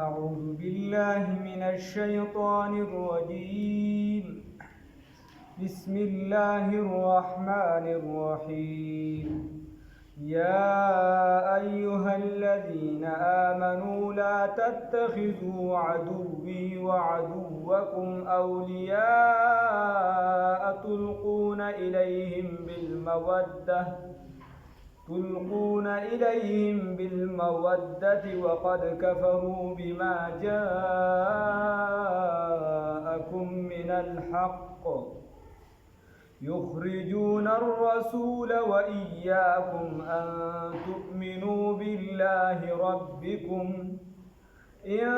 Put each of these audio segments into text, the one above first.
أعوذ بالله من الشيطان الرجيم. بسم الله الرحمن الرحيم. يا أيها الذين آمنوا لا تتخذوا عدوي وعدوكم أولياء تلقون إليهم بالمودة وقد كفروا بما جاءكم من الحق يخرجون الرسول وإياكم أن تؤمنوا بالله ربكم إن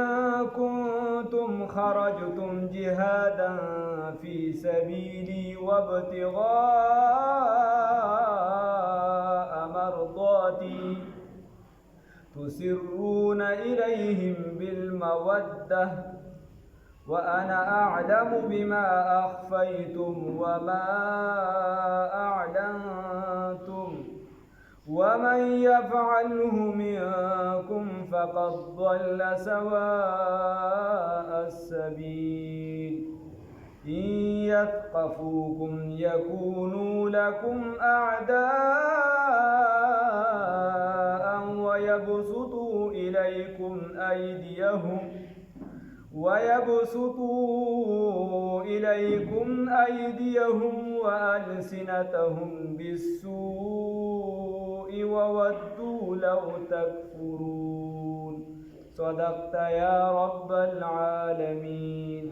كنتم خرجتم جهادا في سبيلي وابتغاء مرضاتي تسرون إليهم بالمودة وأنا أعلم بما أخفيتم وما أعلنتم ومن يفعله منكم فقد ضل سواء السبيل. إن يثقفوكم يكونوا لكم أعداء ويبسطوا إليكم أيديهم وألسنتهم بالسوء وودوا لو تكفرون. صدقت يا رب العالمين.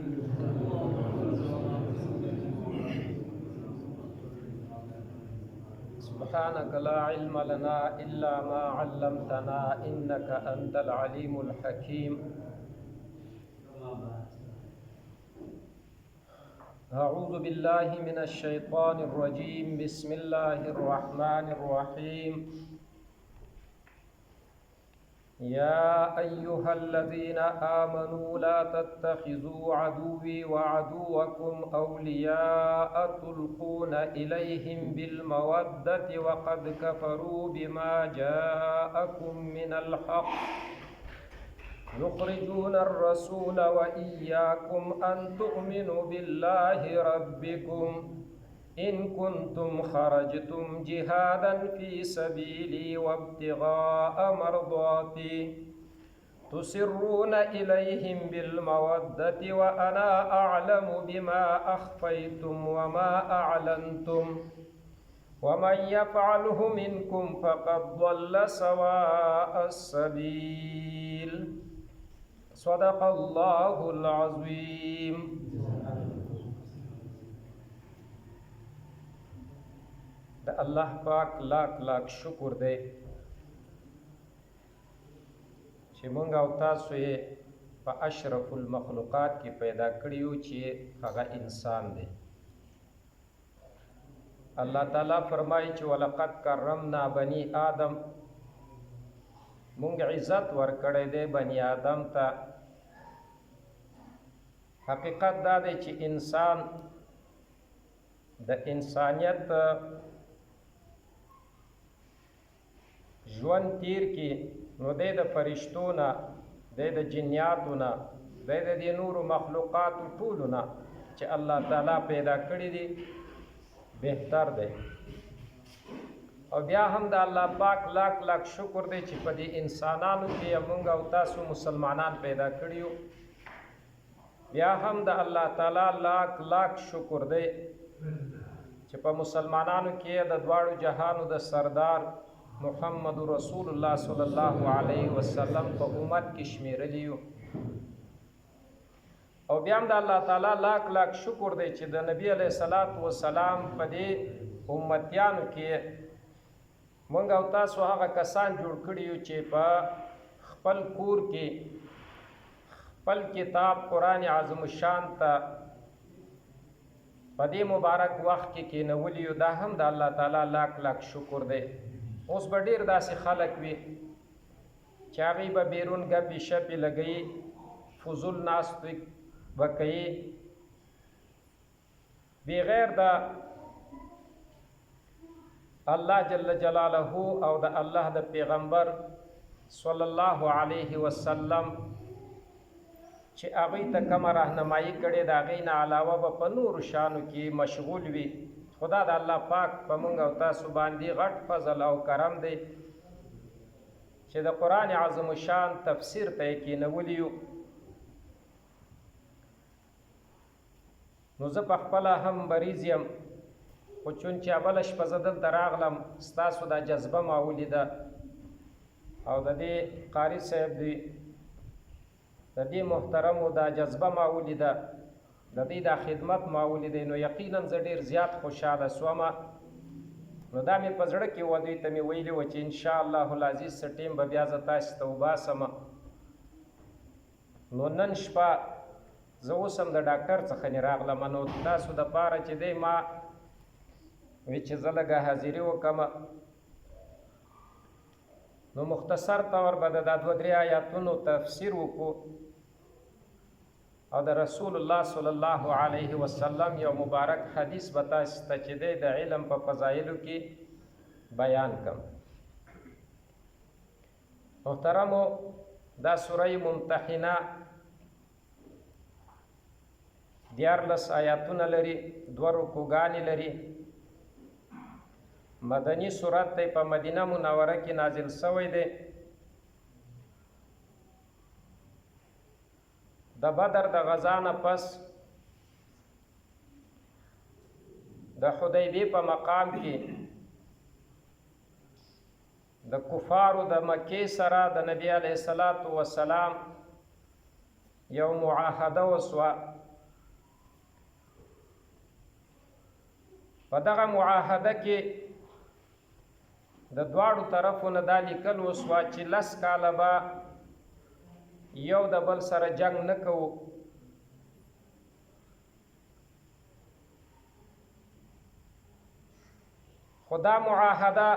سبحانك لا علم لنا إلا ما علمتنا إنك أنت العليم الحكيم. أعوذ بالله من الشيطان الرجيم. بسم الله الرحمن الرحيم. يا أيها الذين آمنوا لا تتخذوا عدوي وعدوكم أولياء تلقون إليهم بالمودة وقد كفروا بما جاءكم من الحق يخرجون الرسول وإياكم أن تؤمنوا بالله ربكم إن كنتم خرجتم جهادا في سبيلي وابتغاء مرضاتي تسرون إليهم بالمودة وأنا أعلم بما أخفيتم وما أعلنتم ومن يفعله منكم فقد ضل سواء السبيل. صدق الله العظيم. دا الله پاک لاک لاک شکر دی چې مونږ او تاسو یې په اشرف المخلوقات کې پیدا کړیو چې هغه انسان دی. الله تعالی فرمایي چې ولقد کرمنا بني آدم، مونږ عزت ورکړی دی بني آدم ته. حقیقت دا دی چې انسان د انسانیت ژوند تیر کی نو د فرشتو نه، د جنیاتو نه، د نورو مخلوقاتو ټولو نه چې الله تعالی پیدا کړی دي بهتر دی. او بیا هم د الله پاک لاک لاک شکر دی چې په دې انسانانو کې موږ او تاسو مسلمانان پیدا کړیو. بیا هم د الله تعالی لاک لاک شکر دی چې په مسلمانانو کې د دواړو جهانو د سردار محمد رسول الله صلی الله علیه وسلم په امت کې شمیرلی یو. او بیا هم د الله تعالی لاک لاک شکر دی چې د نبی علیه الصلاۃ والسلام په دې امتیانو کې مونږ او تاسو هغه کسان جوړ کړي یو چې په خپل کور کې خپل کتاب قرآن عظیم الشان ته په دې مبارک وخت کې کېنولی یو. دا هم د الله تعالی لاک لاک شکر دی. اوس به ډېر داسې خلک وي چې هغوی به بیرون ګپې شپې لګوي، فضول ناستې به کوي بغیر د الله جل جلاله او د الله د پیغمبر صلی الله علیه وسلم چې هغوی ته کومه راهنمایي کړې د هغې نه علاوه به په نورو شانو کې مشغول وي. خدا د الله پاک په موږ او تاسو باندې غټ فضل او کرم دی چې د قرآن عظم الشان تفسیر ته یې کېنولي یو. نو زه پخپله هم مریض یم، خو چون چې بله شپه زه دلته راغلم ستاسو دا جذبه ما ولیده او د دې قاري صاحب دی د دې محترمو دا جذبه ما ولیده، د دې دا خدمت ما ولیده، نو یقینا زه ډېر زیات خوشحاله سومه. نو دا مې په زړه کې و، دوی ته مې ویلي وه چې انشاءالله العزیز څه ټیم به بیا زه تاسې ته وباسمه. نو نن شپه زه اوس هم د ډاکټر څخه نه راغلم، نو تاسو دپاره چې دی ما وی چې زه لږه حاضري وکړم. نو مختصر طور به د دا 2-3 آیاتونو تفسیر وکړو او د رسول الله صلی الله علیه وسلم یو مبارک حدیث به تاسو ته چې دی د علم په فضایلو کې بیان کړم. محترمو، دا سوره ممتحنه 14 آیاتونه لري، 2 رکوګانې لري. مدنی سورت دی، په مدینه منوره کې نازل شوی دی. د بدر د غزا نه پس د حدیبیې په مقام کې د کفارو د مکې سره د نبی علیه الصلاة والسلام یو معاهده وسوه. په دغه معاهده کې د دواړو طرفو نه دا لیکل وسوه چې 10 کاله به یو د بل سره جنگ نه کوو. خو دا معاهده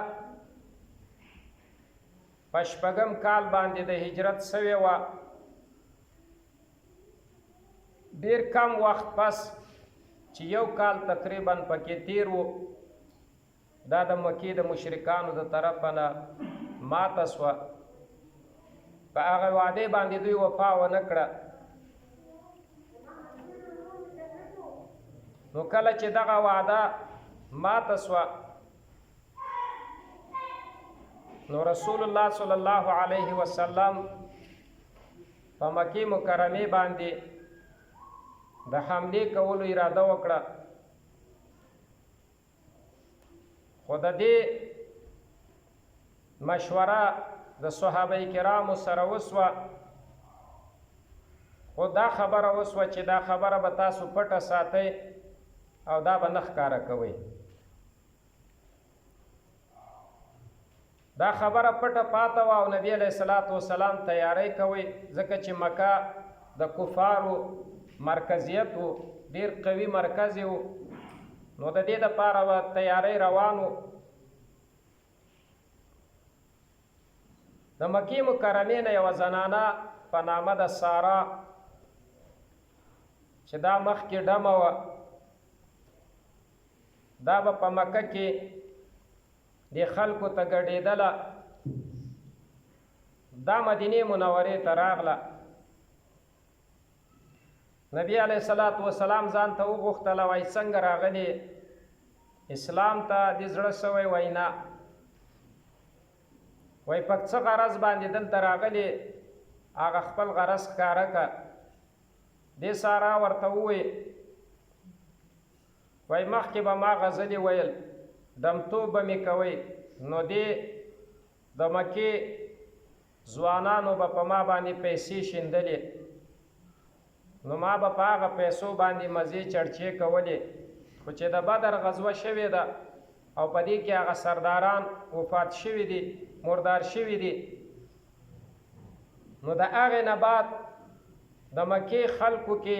په 6م کال باندې د هجرت سوې وه. ډېر کم وخت پس چې 1 کال تقریبا پکې تیر و، دا د مکې د مشرکانو د طرفه نه ماته سوه. په هغه وعدې باندې دوی وفا ونه کړه. نو کله چې دغه وعده ماته سوه، نو رسول الله صلی الله علیه وسلم په مکې مکرمې باندې د حملې کولو اراده وکړه. خو د دې مشوره د صحابه کرامو سره وسوه، خو دا خبره وسوه چې دا خبره به تاسو پټه ساتئ او دا به نه ښکاره کوئ. دا خبره پټه پاته وه او نبی علیه الصلاة والسلام تیاری کوئ، ځکه چې مکه د کفارو مرکزیت و، ډېر قوي مرکز و. نو د دې دپاره به تیاری روان و. د مکې مکرمې نه یوه زنانه په نامه د ساره چې دا مخکې ډمه وه، دا به په مکه کې د خلکو ته ګډېدله. دا مدینې منورې ته راغله. نبی علیه الصلاة والسلام ځان ته وغوښتله، وایي څنګه راغلې؟ اسلام ته دې زړه سوی؟ وایي نه. وایي په څه غرض باندې دلته راغلې؟ هغه خپل غرض ښکاره کړه. دې ساره ورته ووایي، وایي مخکې به ما غزلې ویل، دمتوب به مې کوئ، نو دې د مکې ځوانانو به په ما باندې پیسې شیندلې، نو ما به په هغه پیسو باندې مزې چړچې کولې. خو چې د بدر غزوه شوې ده او په دې کې هغه سرداران وفات شوي دي، مردار شوي دي، نو د هغې نه بعد د مکې خلکو کې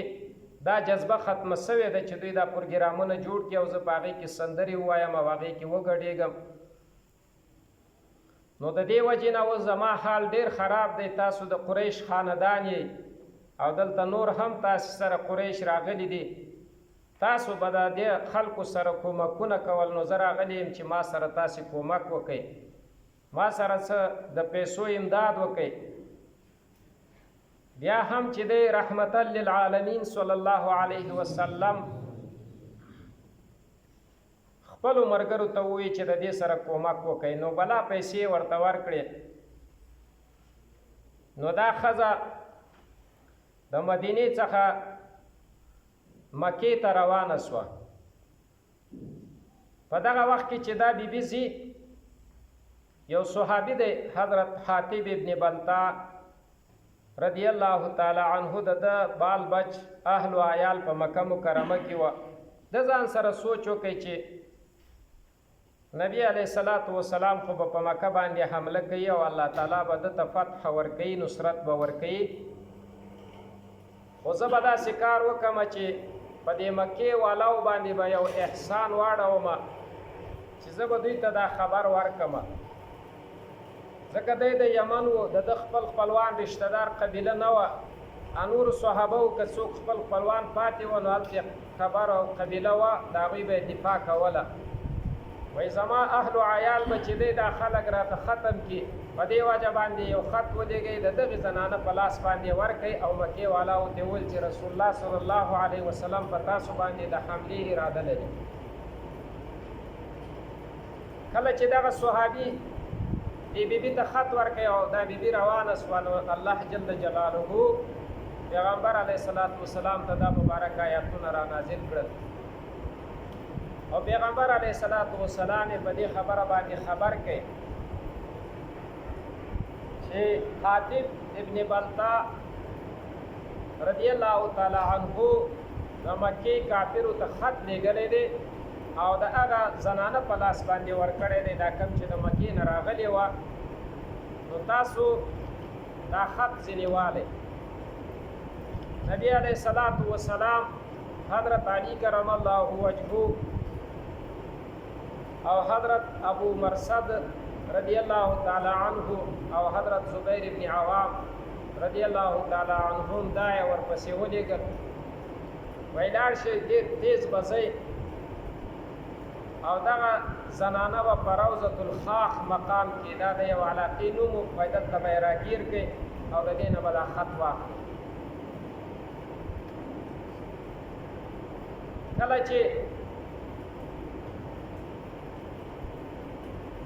دا جذبه ختمه سوې ده چې دوی دا پروګرامونه جوړ کړي او زه په هغې کې سندرې ووایم او هغې کې وګډېږم. نو د دې وجې نه اوس زما حال ډېر خراب دی. تاسو د قریش خاندان یې او دلته نور هم تاسو سره قریش راغلي دي، تاسو به د دې خلکو سره کومکونه کول. نو زه راغلی یم چې ما سره تاسې کومک وکئ، ما سره څه د پیسو امداد وکئ. بیا هم چې دی رحمتا للعالمین صلی الله علیه وسلم خپلو ملګرو ته ووایي چې د دې سره کومک وکړئ، نو بلا پیسې ورته ورکړې. نو دا ښځه د مدینې څخه مکې ته روانه شوه. په دغه وخت کې چې دا بیبي ځي، یو صحابي دی حضرت حاتب ابن بلتا رضی الله تعالی عنه، د بال بچ اهل و عیال په مکه مکرمه کې وه. د ځان سره سوچ وکړي چې نبی علیه الصلاۃ والسلام خو به په مکه باندې حمله کوي او الله تعالی به دته فتح ورکوي، نصرت به ورکوي. خو زه به داسې کار وکړم چې په دې مکې والاو باندې به یو احسان واړوم چې زه به دوی ته دا خبر ورکړم. ځکه دی د یمن و، د خپل خپلوان رشته دار قبیله نه وه. نورو صحابه و که څوک خپل خپلوان پاتې وه، نو هلته خبر او قبیله وه، د هغوی به یې دفاع کوله. وایي زما اهل و عیال به چې دی دا خلک راته ختم کړي، په دې وجه باندې یو خط ولېږئ، د دغې زنانه په لاس باندې ورکئ او مکې والاو ته وویل چې رسول الله صلی الله علیه وسلم په تاسو باندې د حملې اراده لري. کله چې دغه صحابي دې بیبي ته خط ورکړی او دا بیبي روانه شوه، نو الله جل جلاله پیغمبر علیه الصلاۃ والسلام ته دا مبارک آیاتونه را نازل کړل او پیغمبر علیه الصلاۃ والسلام په دې خبره باندې خبر کړي چې حاتب ابن بلتا رضی الله تعالی عنه د مکې کافرو ته خط لېږلی دی او د هغه زنانه په لاس باندې ورکړی دی، دا کوم چې د مکې نه راغلې وه. نو تاسو دا خط ځینې والئ. نبی علیه الصلاۃ والسلام حضرت علی کرم الله وجهه او حضرت ابو مرصد رضی الله تعالی عنه او حضرت زبیر ابن عوام رضی الله تعالی عنهم دا یې ورپسې ولېږل. وایي لاړ شئ، ډېر تیز به ځئ او دغه زنانه به په روضة الخاخ مقام کې، دا د یو علاقې نوم و، دلته به یې راګیر کړئ او د دې نه به دا خط واخلئ. کله چې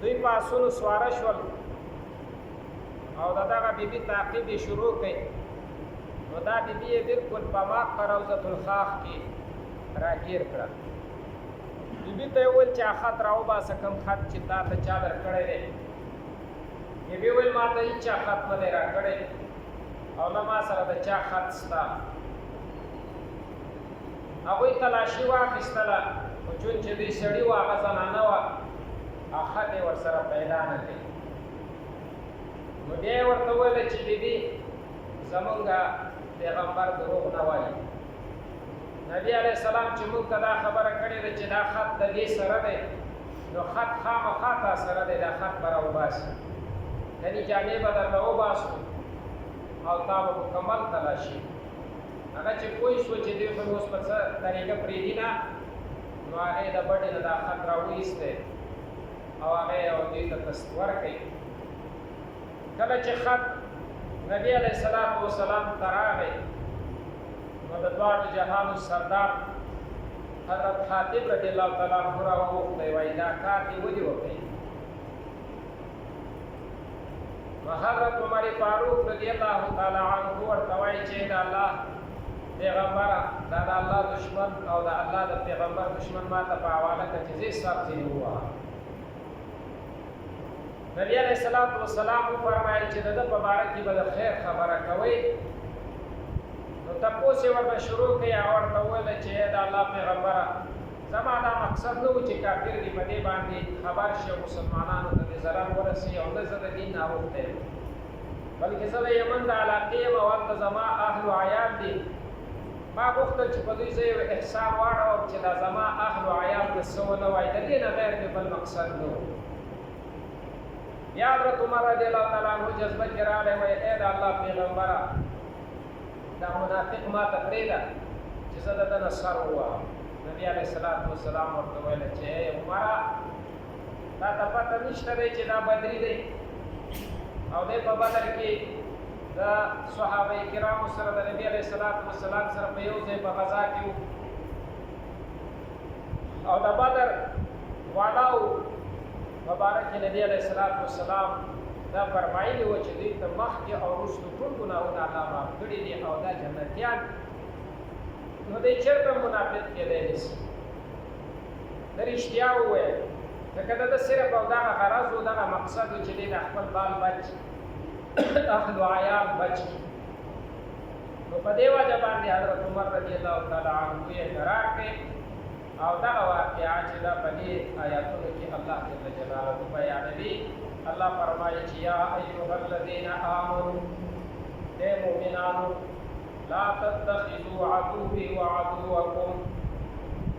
دوی په آسونو سواره شول او د دغه بیبي تعقیب یې شروع کړئ، نو دا بیبي یې بلکل په ماق په روضة الخاخ کې راګیر کړه. بیبي ته یې وویل چې خط راوباسه، کوم خط چې تا ته چا درکړی دی. بیبي وویل ما ته هېچا خط نه دی راکړی او نه ما سره د چا خط شته. هغوی تلاشي واخیستله، خو چون چې دوی سړي وه، هغه زنانه وه، او خط یې ورسره پیدا نه کړي. نو بیا یې ورته وویله چې بیبي زمونږ پیغمبر دروغ نه وایي. نبی علیه السلام چې موږ ته دا خبره کړې ده چې دا خط د دې سره دی، نو خط خامخا تا سره دی، دا خط به راوباسي، یعنې جامې به درله وباسو او تا به مکمل تلاشي. هغه چې پوه شو چې دوی خو اوس په څه طریقه پرېږدي نه، نو هغې د بډې نه دا خط راوایستی او هغه یې دوی ته ورکړئ. کله چې خط نبی علیه السلام وسلام ته راغی، نو د دواړو جهانو سردار حضرت حاتب رضی الله تعالی عنه راوغوښتی، وایي دا کار دې ولې وکړئ؟ نو حضرت عمر فاروق رضی الله تعالی عنه ورته وایي چې د الله پیغمبره، دا د الله دشمن او د الله د پیغمبر دشمن ما ته په حواله کړه چې زه سر ځینې ووهم. نبی علیه الصلاۃ والسلام وفرمایل چې د ده په باره کې به د خیر خبره کوئ. نو تپوس یې ورته شروع کړئ او ورته وویله چې د الله پیغمبره، زما دا مقصد نه و چې کافر دې په دې باندې خبر شي او مسلمانانو ته دې ضرر ورسي او نه زه د دین نه اوښتی یم، بلکې زه د یمن د علاقې یم او هلته زما اهل و عیال دي. ما غوښتل چې په دوی زه یو احسان واړوم چې دا زما اهل و عیال ته څه ونه وایي، د دې نه غیر مې بل مقصد نه و. بیا حضرت عمر رضی الله تعالی عنه جذبه کې راغی، وایي ای د الله پیغمبره، دا منافق ما ته پرېږده چې زه د ده نه سر ووهم. نبی علیه السلام ورته ویله چې ای عمره، تا ته پته نشته دی چې دا بدري دی او دی په بدر کې دا صحابه کرامو سره د نبی علیه الصلاۃ والسلام سره په یو ځای په غزا کې او د بدر والاو مبارک نبی علیه الصلاۃ والسلام دا فرمایلی و چې دوی ته مخکې او وروسته ټول ګناهونه الله معاف کړي دي او دا جنتیان نو دی چېرته منافق کېدی نشي د رښتیا وویل ځکه د ده صرف او دغه غرض و دغه مقصد و چې دی د خپل بال بچ اهل و عیال بچ نو په دې وجه باندې حضرت عمر رضی الله تعالی عنه یې قرار کړی او دغه واقعه چې دا په دې آیاتونو کې الله جل جلاله بیانوي الله فرمایي چې یا ایها الذین آمنوا اے مؤمنانو لا تتخذوا عدوي وعدوکم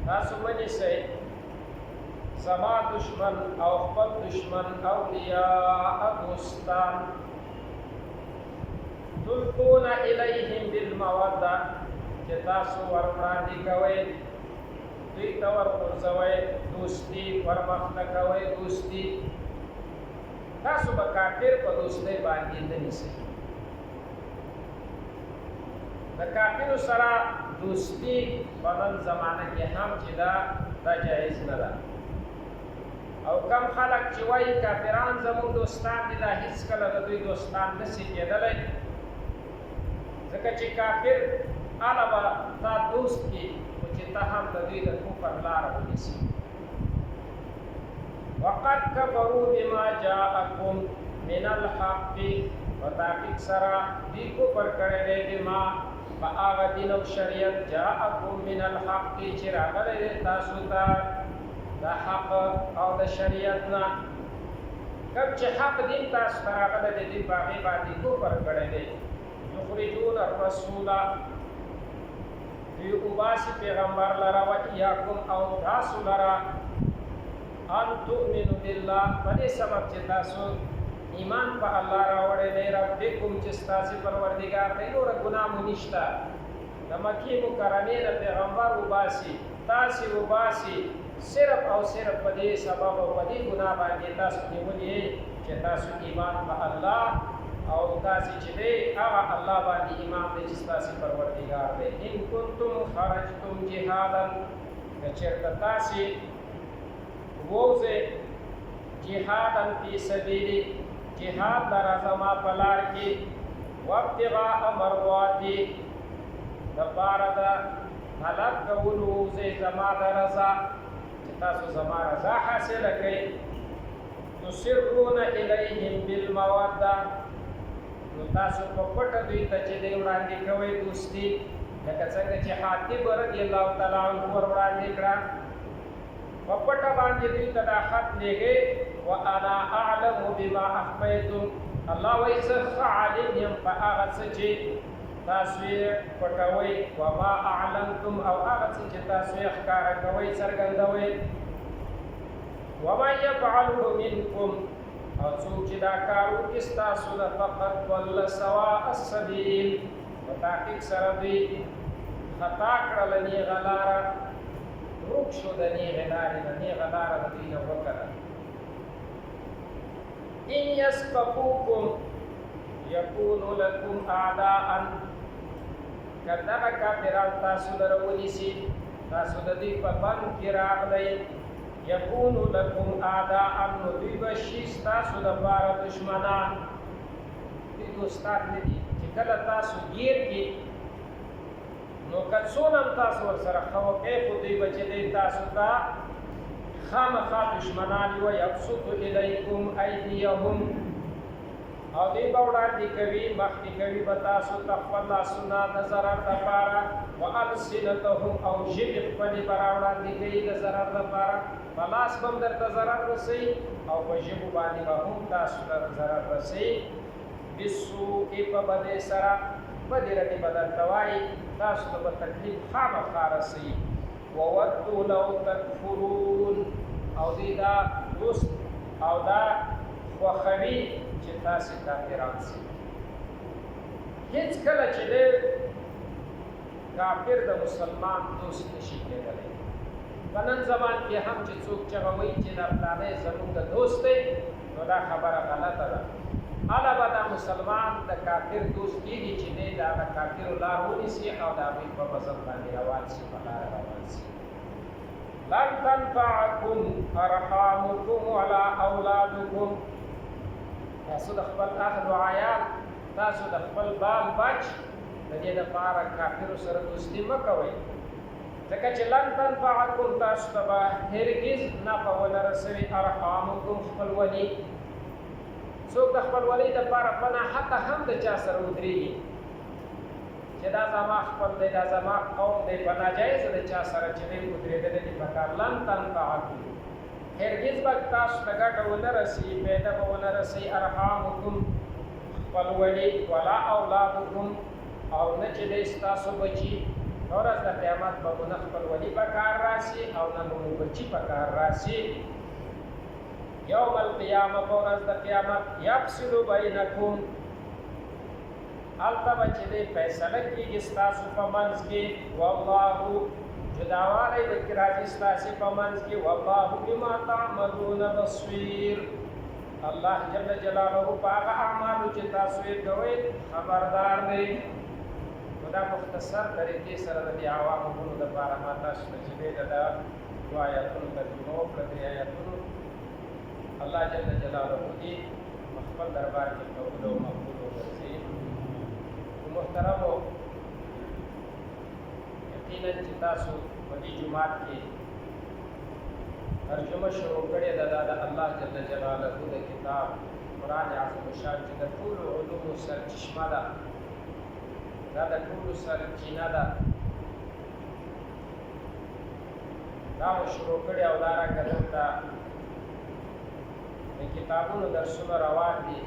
تاسو ونیسئ زما دشمن او خپل دشمن اولیاء دوستان تلقون الیهم بالموده چې تاسو ورباندې کوئ دوی ته ورغورځوئ دوستي ورمخته کوئ دوستي تاسو به کافر په دوستۍ باندې نه نیسئ د کافرو سره دوستي په نن زمانه کې هم چې دا جایز نه ده او کم خلک چې وایي کافران زموږ دوستان دي دا هېڅکله د دوی دوستان نشي کېدلی ځکه چې کافر هله به تا دوست کړي خو چې ته هم د دوی د کفر لاره ونیسي وقد کفروا بما جاءکم من الحق په تحقیق سره دوی کفر کړی دی بما په هغه دین او شریعت جاءکم من الحق چې راغلی دی تاسو ته د حق او د شریعت نه کوم چې حق دین تاسو ته راغلی دی دوی په هغې باندې کفر کړی دی یخرجون الرسول دوی وباسي پیغمبر لره و ایاکم او تاسو لره ان تؤمنوا بالله په دې سبب چې تاسو ایمان په الله راوړی دی ربکم چې ستاسې پروردګار دی نوره ګناه مو نشته د مکې مکرمې نه پیغمبر وباسي تاسې وباسي صرف او صرف په دې سبب او په دې ګناه باندې تاسو نیولي چې تاسو ایمان په الله او تاسې چې دی هغه الله باندې ایمان دی چې ستاسې پروردګار دی ان کنتم خرجتم جهادا که چېرته تاسې ووځئ جهادا فی سبیلي جهاد لره زما په لار کې وابتغاء مرضاتي دپاره د طلب کولو ووځئ زما د رضا چې تاسو زما رضا حاصله کړئ تسرون الیهم بالموده نو تاسو په پټه دوی ته چې دی وړاندې کوئ دوستي لکه څنګه چې حاتب رضی الله تعالی عنه ور وړاندې کړه په پټه باندې دوی ته دا خط لیږئ وانا اعلم بما اخفیتم الله وایي زه ښه عالم یم په هغه څه چې تاسو یې پټوئ وما اعلنتم او هغه څه چې تاسو یې ښکاره کوئ څرګندوئ ومن یفعله منکم او څوک چې دا کار وکړي ستاسو نه فقد ضل سواء السبیل په تحقیق سره دوی خطا کړله نیغه لاره روک شو د نیغې لارې نه نیغه لاره د دوی نه ورکه ده ان یثقفوکم یکونو لکم اعداء که دغه کافران تاسو لره ونیسي تاسو د دوی په بند کې راغلی یکونو لکم اعداء نو دوی به شي ستاسو دپاره دشمنان دوی دوستان نه دي چې کله تاسو ګیر کړي نو که څونه هم تاسو ورسره ښه وکړئ خو دوی به چې دی تاسو ته خامخا دشمنان وي یبسط الیکم ایدیهم او دوی به وړاندې کوي مخکې کوي به تاسو ته خپل لاسونه د ضرر دپاره والسنتهم او ژبې خپلې به راوړاندې کوي د ضرر دپاره په لاس به هم درته ضرر رسوي او په ژبو باندې به هم تاسو ته ضرر رسوي بالسوء په بدۍ سره بدې ردې به درته وایي تاسو ته به تکلیف خامخا رسوي وودوا لو تکفرون او دوی دا دوست او دا خوښوي چې تاسې کافران سي هېڅ کله چې دی کافر د مسلمان دوست نشي کېدلی په نن زمان کې هم چې څوک چغه وایي چې دا فلانی زموږ د دوست دی نو دا خبره غلطه ده هله به دا مسلمان د کافر دوست کېږي چې دی د هغه کافرو لار ونیسي او د هغوی په مذهب باندې روان شي، په لاره روان شي. لن تنفعکم ارحامکم ولا اولادکم، تاسو د خپل اهل و عیال، تاسو د خپل بال بچ د دې دپاره کافرو سره دوستي مه کوئ، ځکه چې لن تنفعکم تاسو ته به هرګز نفع ونه رسوي ارحامکم خپلولي. څوک د خپلولۍ دپاره په ناحقه هم د چا سره ودرېږي چې دا زما خپل دی، دا زما قوم دی، په ناجایزه د چا سره چې دی ودرېدلی دي پکار. لن تنفعکم هرګز به تاسو ته ګټه ونه رسي، فایده به ونه رسي ارحامکم خپلولي، ولا اولادکم او نه چې دی ستاسو بچي. ورځ د قیامت به مو نه خپلولي په کار راسي او نه به مو بچي په کار راسي. یوم القیامه په ورځ د قیامت یفصل بینکم هلته به چې دی فیصله کېږي ستاسو په منځ کې. والله جداوالی د کې راځي ستاسې په منځ کې. والله بما تعملون بصیر، الله جل جلاله په هغه اعمالو چې تاسو یې کوئ خبردار دی. نو دا مختصر طریقې سره د دې عوامو ټولو دپاره ما تاسو ته چې دی د دوه آیاتونو ترجمه وکړه، درې آیاتونو. الله جل جلاله دې خپل دربار کې قبول او مقبول وګرځي. محترمو، یقینا چې تاسو په دې جومات کې ترجمه شروع کړې ده د الله جل جلاله د کتاب قرآن عظیم الشان چې د ټولو علومو سرچشمه ده، دا د ټولو سرچینه ده. دا مو شروع کړې او دارنګه دلته د کتابونو درسونه روان دي.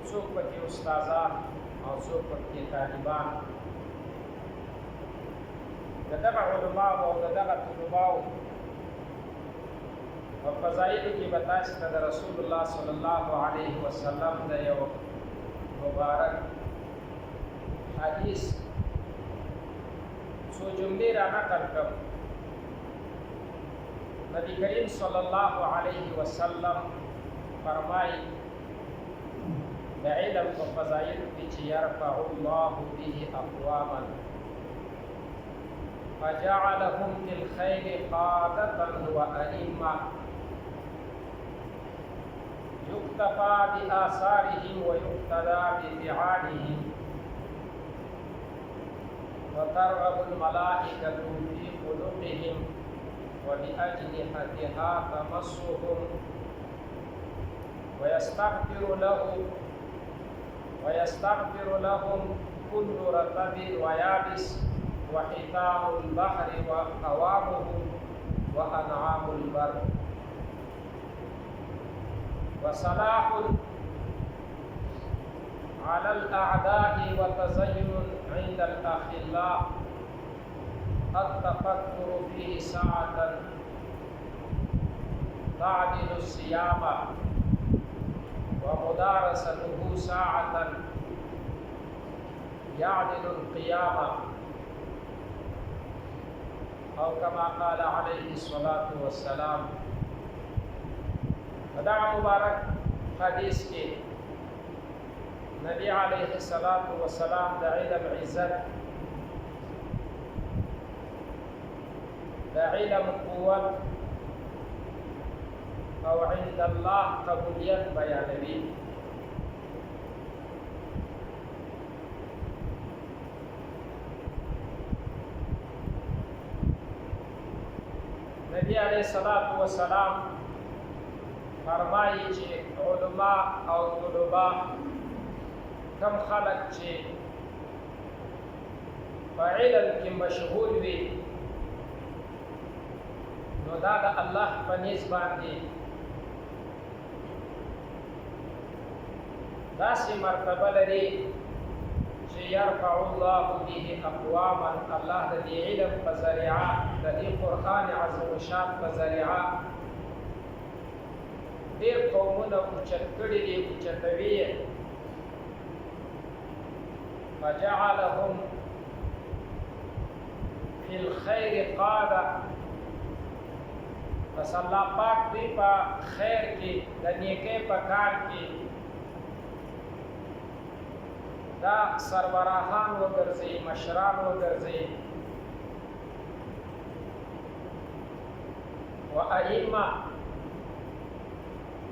څوک پکې استادان او څوک پکې طالبان د دغه علماو او د دغه طلباو په فضایلو کې به تاسو ته د رسول الله صلی الله علیه وسلم د یو مبارک حدیث څو جملې را نقل کړم. نبی کریم صلی الله علیه وسلم فرمایي د علم په فضایلو کې چې یرفع الله به اقواما فجعلهم في الخير قادة وأئمة يقتفى بآثارهم ويقتدى بفعالهم وترغب الملائكة في خلقهم وبأجنحتها تمسهم ويستغفر لهم كل رطب ويابس وحيتان البحر وقوامه وأنعام البر وصلاح على الأعداء وتزين عند الأخلاء التفكر فيه ساعة تعدل الصيام ومدارسته ساعة يعدل القيام أو كما قال عليه الصلاة والسلام. دا مبارک حدیث کې نبی علیه الصلاة والسلام د علم عزت، د علم قوت او عند الله قبولیت بیانوي. نبی علیه الصلاة والسلام فرمایي چې علما او طلبا کم خلق چې په علم کې مشهور وي نو دا د الله په نیز باندې داسې مرتبه لري چې یرفع الله به اقواما، الله د دې علم په ذریعه د دې قرآن عظیم الشان په ذریعه ډېر قومونه اوچت کړي دي، اوچتوي یې. فجعلهم فی الخیر قاده، پس الله پاک دوی په خیر کې د نیکۍ په کار کې دا سربراهان وګرځي، مشران وګرځي، و ائمه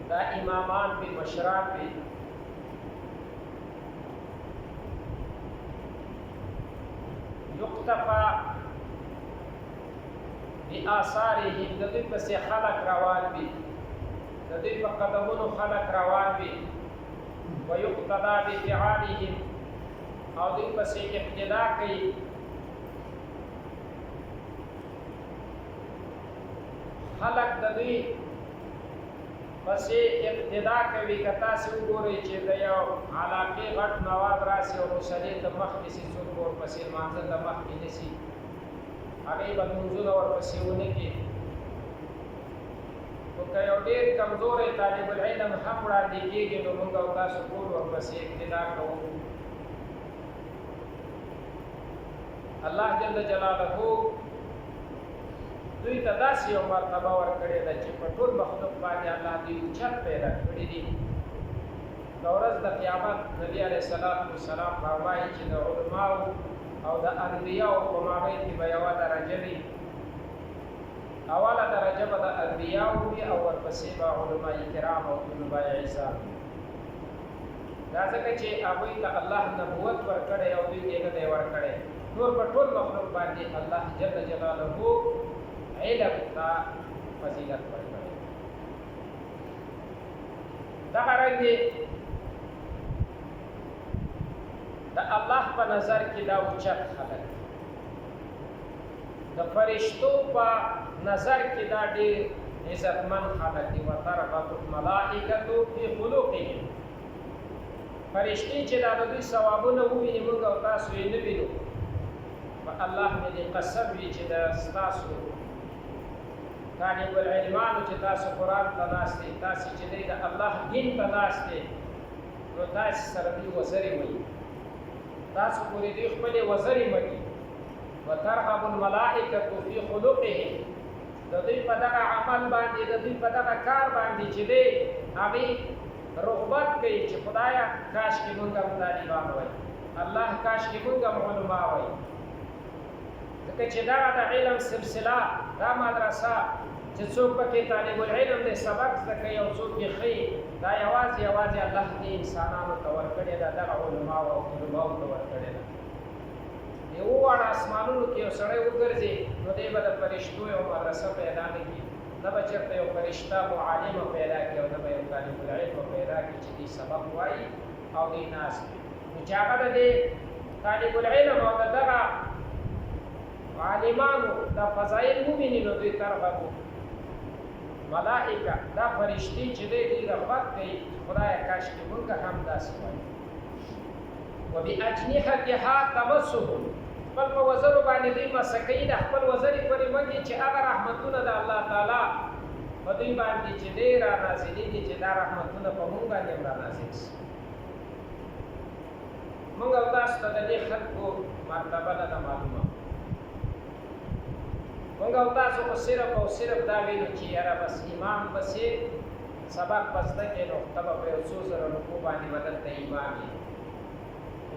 دا امامان به مشران به یقتفى بآثارهم د دوی پسې خلق روان وي، د دوی په قدمونو خلق روان وي، ويقتدى بفعالهم او دوی پسې اقتدا کوي، خلق د دوی پسې اقتدا کوي. که تاسې وګورئ چې د یو علاقې غټ نواب راسي او مصلي ته مخ نیسي، څوک به ورپسې لمانځه ته مخ کې نیسي، هغوی به لمونځونه ورپسې ونه کړي. خو که یو ډېر کمزوری طالب العلم هم وړاندې کېږي نو موږ او تاسو ټول ورپسې اقتدا کوو. الله جل جلاله دوی ته داسې یو مرتبه ورکړې ده چې په ټول مخلوق باندې الله دوی اوچت پیدا کړي دي. د ورځ د قیامت نبي علیه السلام فرمایي چې د علماو او د انبیاو په مابین کې به یوه درجه وي. اوله درجه به د انبیاو وي او ورپسې به علماء کرام او طلباء عزام. دا ځکه چې هغوی ته الله نبوت ورکړی او دوی ته نه دی ورکړی. نور په ټول مخلوق باندې الله جل جلاله علم ته فضیلت ورکړی. دغه رنګې د الله په نظر کې دا اوچت خلک، د فرشتو په نظر کې دا ډېر عزتمن خلک دي. وترغب الملائکة فی خلقهم، فرشتې چې دا د دوی ثوابونه وویني موږ او تاسو یې نه وینو، په الله مې دې قسم وي چې د ستاسو طالب العلمانو چې تاسو قرآن ته ناست دي، تاسې چې دی د الله دین ته ناست دی، نو تاسې سره دوی وزرې وایي، تاسو پورې دوی خپلې وزرې مږي. وترغب الملائکة فی خلقهم، د دوی په دغه عمل باندې، د دوی په دغه کار باندې چې دی هغې رغبت کوي چې خدایه کاشکې مونږ هم طالبان وای، الله کاشکې مونږ هم علما وای. ځکه چې دغه د علم سلسله، دا مدرسه چې څوک پکې طالب العلم دی سبق زده کوي او څوک یې ښیي، دا یوازې الله دې انسانانو ته ورکړې ده، دغه علماو او طلباو ته ورکړې ده. د اوواړه اسمانونو کې یو سړی وګرځي نو دی به د فرشتو یو مدرسه پیدا نه کړي، نه به چېرته یو فرشته معلمه پیدا کړي او نه به یو طالب العلم پیدا کړي چې دې سبق وایي او دې ناست وي. نو چې هغه د دې طالب العلم او د دغه عالمانو دا فضایل وویني نو دوی ترغبو ملائکه، دا فرشتې چې دی دوی رغبت کوي خدایه کاشکې مونږ هم داسې وایو. وبأجنحتها تمسهم، خپل په وزرو باندې دوی مسه کوي، د خپل وزرې پورې مږي چې هغه رحمتونه د الله تعالی په دوی باندې چې دی را نازلېږي چې دا رحمتونه په مونږ باندې هم را نازل شي. مونږ او تاسو ته د دې خلکو مرتبه نه ده معلومه. مونږ او تاسو خو صرف او صرف دا ویلو چې یاره بس امام پسې سبق به زده کړې نو ته به په یو څو زره روپو باندې به دلته امام یې.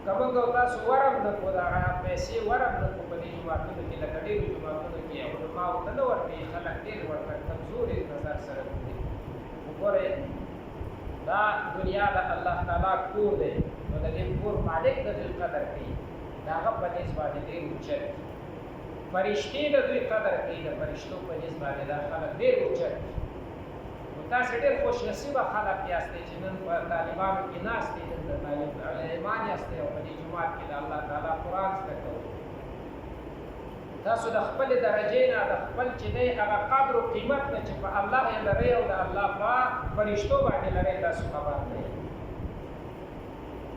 که مونږ او تاسو ورم نه کړو، دغه پیسې ورم نه کړو په دې جوماتونو کې، لکه ډېرو جوماتونو کې علماو ته نه ورکوي، خلک ډېر ورته کمزوري نظر سره ګوري. وګورئ دا دنیا د الله تعالی کور دی، نو د دې کور مالک د دوی قدر کوي، د هغه په نسبت باندې ډېر اوچت دي. فرشتې د دوی قدر کوي، د فرشتو په نسبت باندې دا خلک ډېر اوچت دي. نو تاسې ډېر خوش نصیبه خلک یاستئ چې نن په طالبانو کې ناست دي، نن د طالب علمان یاستئ او په دې جومات کې د الله تعالی قرآن زده کوئ. تاسو د خپلې درجې نه، د خپل چې دی هغه قدر و قیمت نه چې په الله یې لرئ او د الله په فرشتو باندې لرئ، تاسو خبر نه یئ.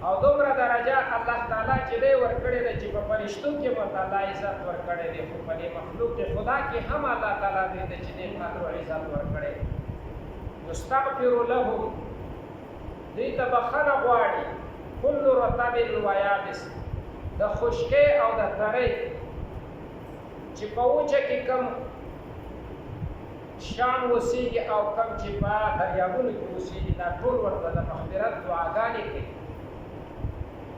او دومره درجه الله تعالی چې دی ورکړې ده چې په فرشتو کې ورته الله عزت ورکړی دی، خو په دې مخلوق خدا کې هم الله تعالی دی چې دې قدر و عزت ورکړی. یستغفر لهم، دوی ته بخښنه غواړي، کل رطب و یابس، د خشکۍ او د ترۍ چې په وچه کې کم شان اوسېږي او کم چې په دریابونو کې اوسېږي، دا ټول ورته د مغفرت دعاګانې کوي.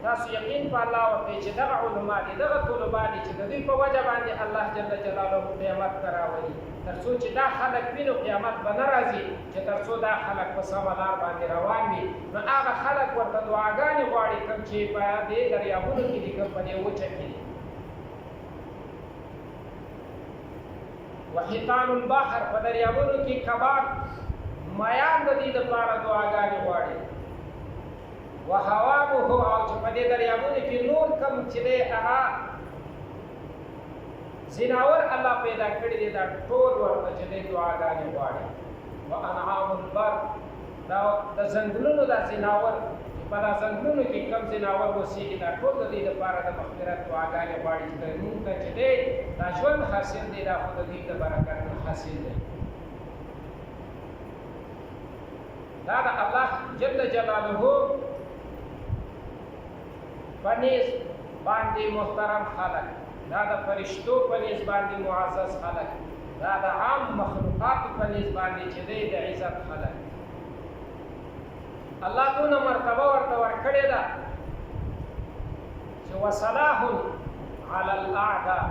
تاسو یقین په الله وکړئ چې دغه علما دي دغه طلبا دي چې د دوی په وجه باندې الله جل جلاله قیامت ته راولي تر څو چې دا خلک وینو قیامت به نه راځي چې تر څو دا خلک په سمه لار باندې روان وي نو هغه خلک ورته دعاګانې غواړي کوم چې په دې دریابونو کې دي کوم په دې وچه کې دي وحیطان البحر په دریابونو کې کباب میان د دې دپاره دعاګانې غواړي وهوامه او چې په دې دریابونو کې نور کم چې دی هغه زناور الله پیدا کړي دي دا ټول ورته چې دی دعاګانې غواړي وانعام البر دا د ځنګلونو دا زناور په دا ځنګلونو کې کم زناور اوسېږي دا ټول د دې دپاره د مغفرت دعاګانې غواړي چې موږ ته چې دی دا ژوند حاصل دی دا خو د دې د برکت نه حاصل دی دا د الله جل جلاله پنیز باندې محترم خلق دا د فرشتو پنیز باندې معزز خلق دا د عام مخلوقات پنیز باندې چې دی د عزت خلق الله دونه مرتبه ورته ورکړې ده چې وصلاح علی الاعداء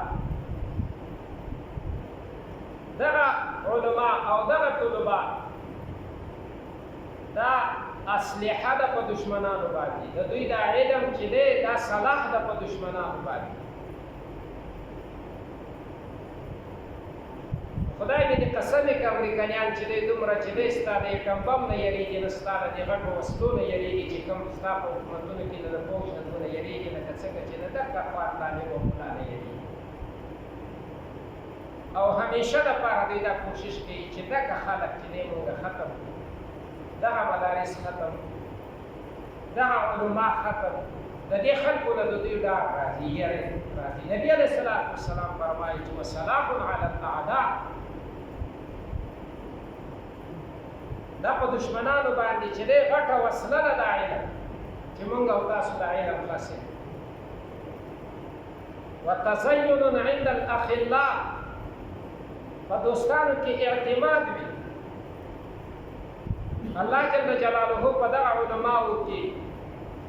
دغه علما او دغه طلبا دا اسلحه ده په دشمنانو باندې د دوی دا علم چې دی دا صلاح ده په دشمنانو باندې خدای دې قسم وکړي امریکایان چې دی دومره چې دی ستا د کوم بم نه یریږي نه ستا د غټو وسلو نه یریږي چې کوم ستا په حکومتونو کې د پوځ نه یریږي لکه څنګه چې د دغه کفار طالب وکړه نه یریږي او همیشه دپاره دوی دا کوشش کوي چې دغه خلک چې دی موږ ختم دغه مدارس ختم دغه علما ختم د دې خلکو نه د دوی ډار راځي یری راځي نبي علیه الصلاة والسلام فرمایي چې وسلام علی الاعداء دا په دشمنانو باندې چې دی غټه وسله ده دا علم چې مونږ او تاسو دا علم حاصل وتزین عند الاخلاء په دوستانو کې اعتماد وي الله جل جلاله په دغه علماو کې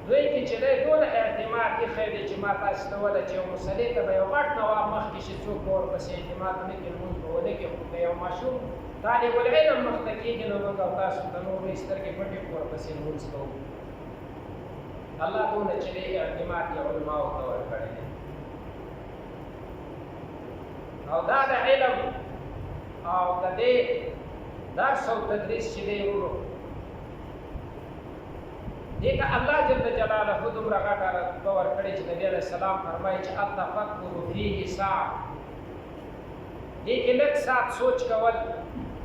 دوی کې چې دی دونه اعتماد ایښی دی چې ما تاسو ته وله چې یو مسلې ته به یو غټ نواب مخکې شي څوک به ورپسې اعتماد ونه کړي لمونځ به ونه کړي خو که یو ماشوم طالب العلم مخته کېږي نو موږ او تاسو ته نورې سترګې پټې ورپسې لمونځ کوو الله دونه چې دی اعتماد یې علماو ته ورکړی دی او دا د علم او د دې درس او تدریس چې دی ورو دیکھ اللہ جل جلالہ دومره غټه رتبه ورکړې چې نبی علیہ السلام فرمایي چې التفکر فیه ساعة دې کې لږ ساعت سوچ کول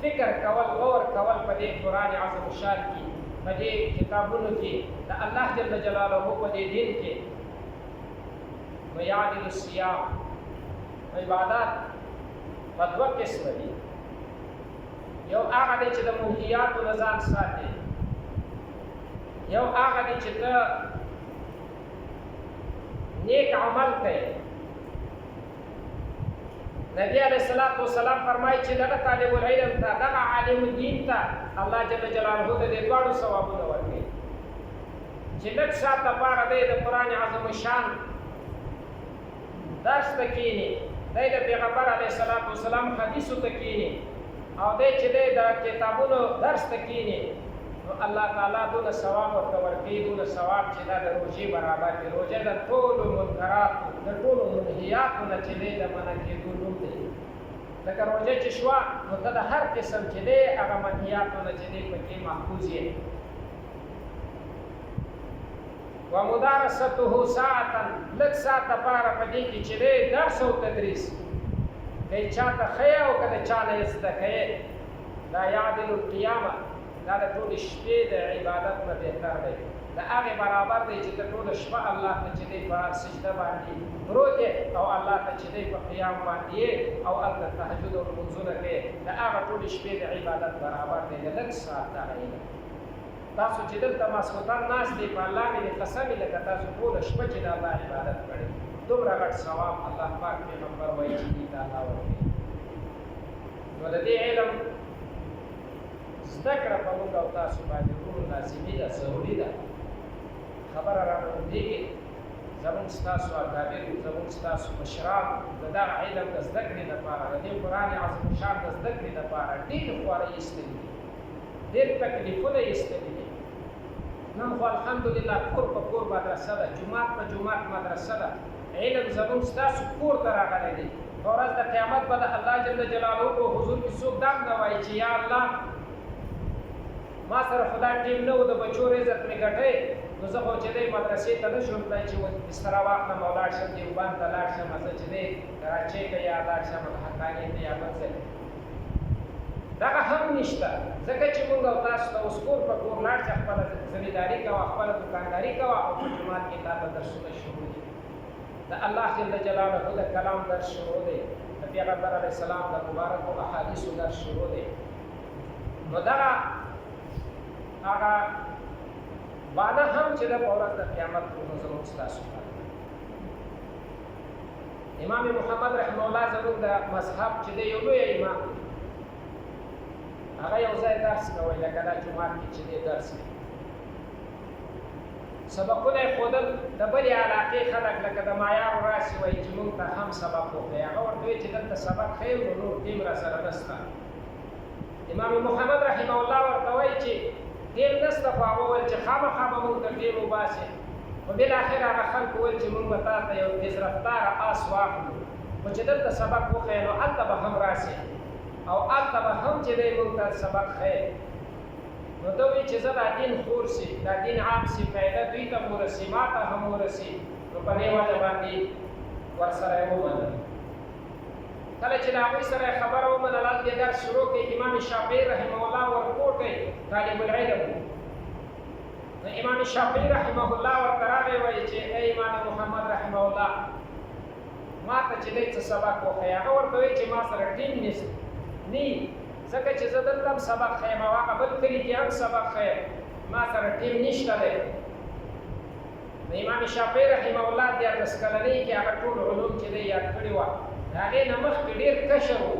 فکر کول غور کول په دې قرآن عظیم الشان کې په دې کتابونو کې د الله جل جلاله په دې دین کې ويعدل الصيام عبادات په دوه قسمه دي یو هغه دی چې د منهیاتو نه ځان ساتي یو هغه دی چې ته نیک عمل کوي نبی علیہ الصلوۃ والسلام فرمایي چې دغه طالب العلم ته دغه عالم دین ته الله جل جلاله د دې دواړو ثوابونه ورکوي چې لږ ساعت لپاره دی د قرآن عظیم شان درس ته کښېني دی د پیغمبر علیه الصلوۃ والسلام حدیثو ته کښېني او دی چې دی د کتابونو درس ته کښېني نو الله تعالی دونه ثواب ورته ورکوي دونه ثواب چې دا د روژې برابر دی روژه د ټولو منکراتو د ټولو منهیاتو نه چې دی د منع کېدو نوم دی لکه روژه چې شوه نو ته د هر قسم چې دی هغه منهیاتو نه چې دی پکې محفوظ یې ومدارسته ساعتا لږ ساعت لپاره په دې کې چې دی درس او تدریس که یې چاته ښیې او که د چا نه یې زده کوې دا یعدل القیامه دا د ټولې شپې د عبادت نه بهتر دی د هغې برابر دی چې ته ټوله شپه الله ته چې دی په سجده باندې پروت یې او الله ته چې دی په قیام باندې یې او هلته تهجد او لمونځونه کوې د هغه ټولې شپې د عبادت برابر دی د لږ ساعت دغه علم تاسو چې دلته ماسخوتن ناست دی په الله مې د قسم وي لکه تاسو ټوله شپه چې د الله عبادت کړې دومره غټ ثواب الله پاک پیغمبر وایي چې دې ته الله ورکوي نو د دې علم زده کړه په موږ او تاسو باندې ټولو لازمي ده ضروري ده خبره راباندې کېږي زموږ ستاسو اکابرو زموږ ستاسو مشران د دغه علم د زده کړې لپاره د دې قرآن عظیم شان د زده کړې لپاره ډېر خوارۍ ایستلي دي ډېر تکلیفونه یې ایستلي دي نن خو الحمدلله کور په کور مدرسه ده جومات په جومات مدرسه ده علم زموږ ستاسو کور ته راغلی دی په ورځ د قیامت به د الله جل جلاله په حضور کې څوک دا نه وایي چې یا الله ما سره خو دا ټیم نه و د بچو رزق مې ګټی نو زه خو چې دی مدرسې ته نه شم تللی چې بستره واخلم او لاړ شم دیوبند ته لاړ شم زه چې دی کراچۍ ته یا لاړ شم حقانیې ته یا بل ځای دغه هم نشته ځکه چې موږ او تاسو ته اوس کور په کور لاړ چې خپله زمینداري کوه خپله دوکانداري کوه او په جومات کې تا ته درسونه شروع دي د الله جل جلاله د کلام درس شروع دی د پیغمبر علیه السلام د مبارکو احادیثو درس شروع دی نو دغه هغه وعده هم چې د په ورځ د قیامت نو زموږ ستاسو امام محمد رحمه الله زموږ د مذهب چې دی یو لوی امام هغه یو ځای درس کوي لکه دا جومات کې چې دی درس کوي سبقونه یې ښودل د بلې علاقې خلک لکه د مایار راسي وایي چې موږ ته هم سبق وښیي هغه ورته وایي چې دلته سبق ښیم نو نور ټیم راسره نشته امام محمد رحمه الله ورته وایي چې ټیم نشته خو هغه وویل چې خامخا به موږ ته ټیم وباسي خو بالاخره هغه خلکو وویل چې موږ به تا ته یو تیزرفتاره آس واخلو خو چې دلته سبق وښیي نو هلته به هم راسي او هلته به هم چې دی موږ ته سبق ښیي نو ته وایي چې زه دا دین خور سي دا دین عام سي فایده دوی ته هم ورسي ما ته هم ورسي نو په دې وجه باندې ورسره یې ومنل کله چې د هغوی سره یې خبره ومنله هلته یې درس شروع کړي امام شافعي رحمه الله ورپورټ کړي طالب العلم نو امام شافعي رحمه الله ورته راغی وایي چې ای امام محمد رحمه الله ما ته چې دی څه سبق وښیي هغه ورته وایي چې ما سره ټیم نی ځکه چې زه دلته هم سبق ښیم او هغه بل کلي کې هم سبق ښیم ما سره ټیم نشته دی د امام شافعي رحمه الله دیارلس کلنۍ کې هغه ټول علوم چې دی یاد کړي وه د هغې نه مخکې ډېر کشر و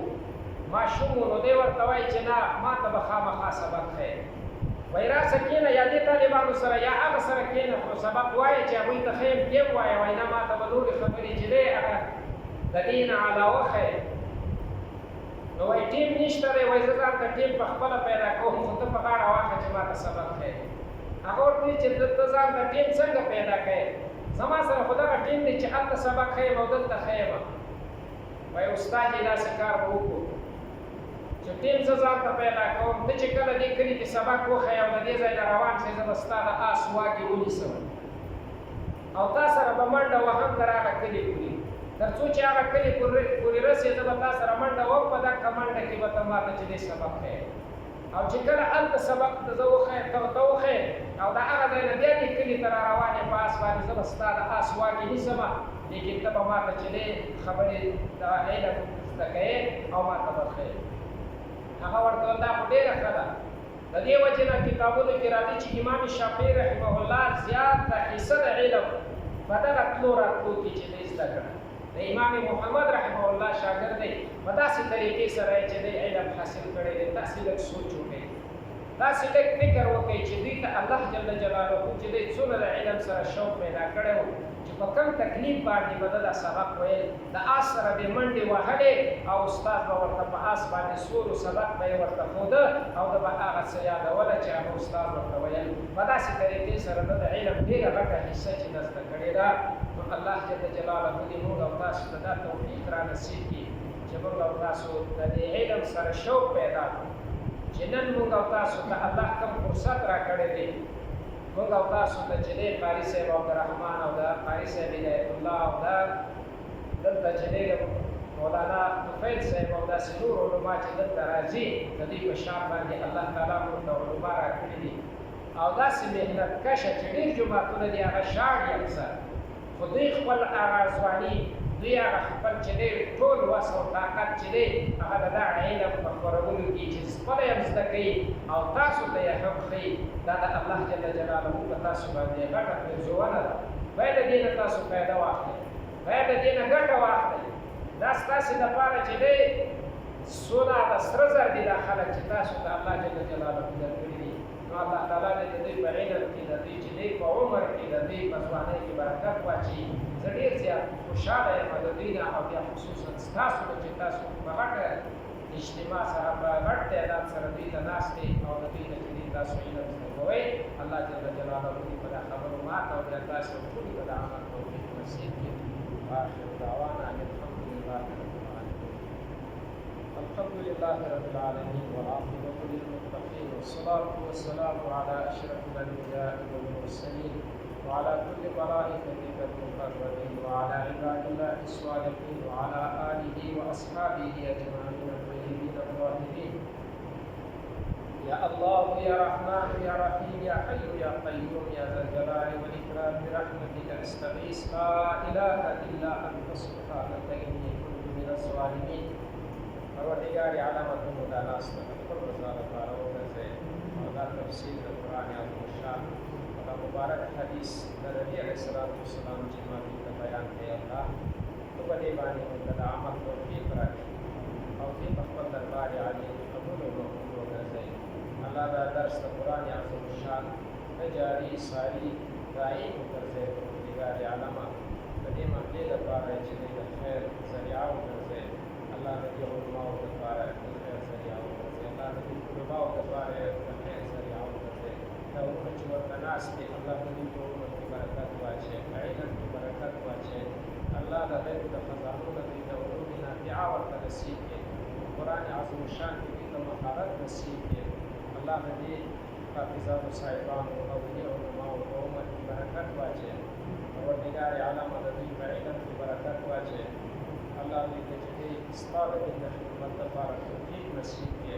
ماشوم و نو دی ورته وایي چې نه ما ته به خامخا سبق ښیې وایي راسه کښېنه یا دې طالبانو سره یا هغه سره کښېنه خو سبق وایه چې هغوی ته ښیم دې ووایه وایي نه ما ته به نورې خبرې چې دی هغه د دې نه علاوه ښیې نو وایي ټیم نشته دی وایي زه ځان ته ټیم په خپله پیدا کوم خو ته په غاړه واخله چې ما ته سبق ښیې هغه ورته وایي چې ته ځان ته ټیم څنګه پیدا کوې زما سره خو دغه ټیم دی چې هلته سبق ښیم او دلته ښیم وایي استاد یې داسې کار به وکړو چې ټیم زه ځان ته پیدا کوم ته چې کله دې کلي کې سبق وښیې او د دې ځای نه روان شې زه به ستا د آس واګې ونیسم او تا سره به منډه وهم تر هغه کلي پورې تر څو چې هغه کلي پورې رسې زه به تا سره منډه وم په دغه منډه کې به ته ما ته چې دې سبق ښیې او چې کله هلته سبق ته زه وښیم ته وښیې او د هغه ځای نه بیا دې کلي ته را روان یې په آس باندې زه به ستا د آس واګې نیسم لیکن ته به ما ته چې دی خبرې د علم زده کوې او ما ته به ښیې هغه ورته ویل دا خو ډېره ښه ده د دې وجې نه کتابونو کې راځي چې امام شافعي رحمه الله زیاته حصه د علم په دغه تلو راتلو کې چې دی زده کړه د امام محمد رحمه الله شاګرد دی په داسې طریقې سره یې چې دی علم حاصل کړی دی داسې لږ سوچ وکړئ داسې لږ فکر وکړئ چې دوی ته الله جل جلاله چې دی څومره د علم سره شوق پیدا کړی و چې په کوم تکلیف باندې به دا سبق ویل د آس سره به منډې وهلې او استاد به ورته په آس باندې سورو سبق به یې ورته ښوده او ده به هغه څه یادوله چې هغه استاد ورته ویل په داسې طریقې سره ده د علم ډېره غټه حصه چې ده زده کړې ده نو الله جل جلاله دې موږ او تاسو ته دا توفیق را نصیب کړي چې موږ او تاسو د دې علم سره شوق پیدا کړو چې نن موږ او تاسو ته الله کوم فرصت را کړی دی موږ او تاسو ته چې دی قاري صاحب عبدالرحمن او د قاري صاحب هدایت الله او دا دلته چې دی مولانا طفیل صاحب او داسې نور علما چې دلته راځي د دې په شان باندې الله تعالی موږ ته علما را کړي دي او داسې محنت کشه چې ډېر جوماتونه دي هغه شاړي اکثر خو دوی خپل هغه ځواني دوی هغه خپل چې دی ټول وس او طاقت چې دی هغه د دغه علم په خپرولو کې چې خپله یې زده کوي او تاسو ته یې هم ښیي دا د الله جل جلاله په تاسو باندې غټه پرېزونه ده باید د دې نه تاسو فایده واخلئ باید د دې نه ګټه واخلئ دا ستاسې دپاره چې دی سونه د سره زر دي دا خلک چې تاسو ته الله جل جلاله درکړي دي نو الله تعالی دې دې په علم کې د دې چې دې په عمر کې د دې په ځوانۍ کې برکت واچي. زه ډېر زیات خوشحاله یم د دې نه، او بیا خصوصا ستاسو چې تاسو په غټه اجتماع سره په غټ تعداد سره دوی ته ناستې او د دوی نه چې دې تاسو علم زده کوئ. الله جل جلاله دې په دا خبرو ماته او بیا تاسو ټولو ته د عمل توفیق نصیب کړي. وآخر دعوانا أن الحمد لله رب العالمين. الحمد لله رب العالمين والعاقبة للمتقين، والصلاة والسلام على أشرف الأنبياء والمرسلين وعلى كل ملائكتك المقربين وعلى عباد الله الصالحين وعلى آله وأصحابه أجمعين الطيبين الطاهرين. يا الله يا رحمن يا رحيم يا حي يا قيوم يا ذا الجلال والإكرام برحمتك أستغيث لا إله إلا أنت سبحانك إني كنت من الظالمين. پروردگار علامت مدانا استغفر وزارة فاروق سے ودا تفسیر القرآن عظیم الشان ودا مبارک حدیث نبی علیہ السلام جماعی کا بیان ہے. اللہ تو بڑے بانی مدد عمل توفیق رکھے اور في مقبل دربار علی قبول و نزے. اللہ دا درس قرآن عظیم الشان جاری ساری دائم کرزے. پروردگار علامت بدی محلی دربار جنید خیر ذریعہ کرزے. اللہ نبی علماء دربار خیر ذریعہ کرزے. اللہ نبی علماء دربار خیر ذریعہ کرزے. دعوت چور تناس کے اللہ نبی علماء کی برکت واچے، علم کی برکت واچے. اللہ دا غیب دا خزانوں دا دی دا علوم نافعہ ورطا نصیب کے. قرآن عظیم الشان کی دی دا مہارت نصیب کے. اللہ نبی حافظات و صاحبان و اولیاء علماء و امت کی برکت واچے. پروردگار عالم دی علم کی برکت واچے. اللہ نبی تجدی استاد دین خدمت دفار توفیق نصیب کے.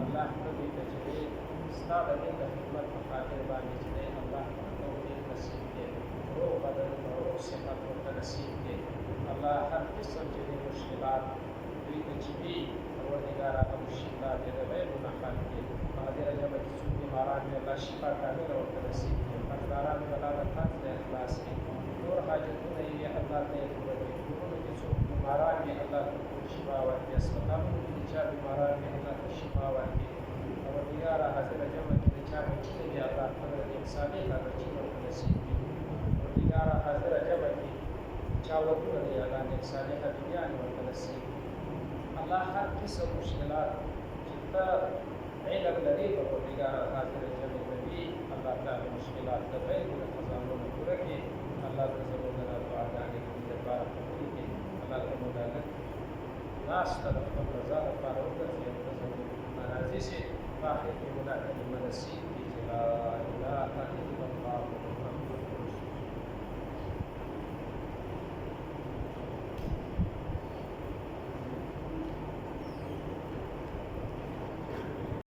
اللہ نبی تجدی استاد دین خدمت خاطر بانی جدے اللہ توفیق نصیب کے. روح بدن و روح صحت و نصیب کے. اللہ ہر قسم جدی مشکلات دوی تجدی پروردگار مشکلات غیب نخل کے. حاضر جب کسی بیماران میں اللہ شفا کامل اور نصیب کے. قرضداران میں اللہ رحمت دے اخلاص کے. اور حاجتوں نے یہ اللہ نے بیماران میں اللہ کو شفا ورکے. اسپتالوں کی نچا بیماران میں اللہ کو شفا ورکے. اور دیگر حاضر جمع کی نچا بچے بھی اللہ قدر انسانی کا بچوں کو نصیب کی. اور دیگر حاضر جمع کی چاوتوں نے اللہ نے انسانی کا دنیا میں نصیب کی. اللہ ہر قسم مشکلات جتنا علم لدی اور دیگر حاضر جمع نبی اللہ تعالی مشکلات کا غیر خزانوں میں پورا کی. اللہ تعالی زمانہ دعا کرنے کی دربار قبول کی. اللہ کا مدالت ناس طرف رضا فاروق سے منازع سے باقی کی مدالت منصیب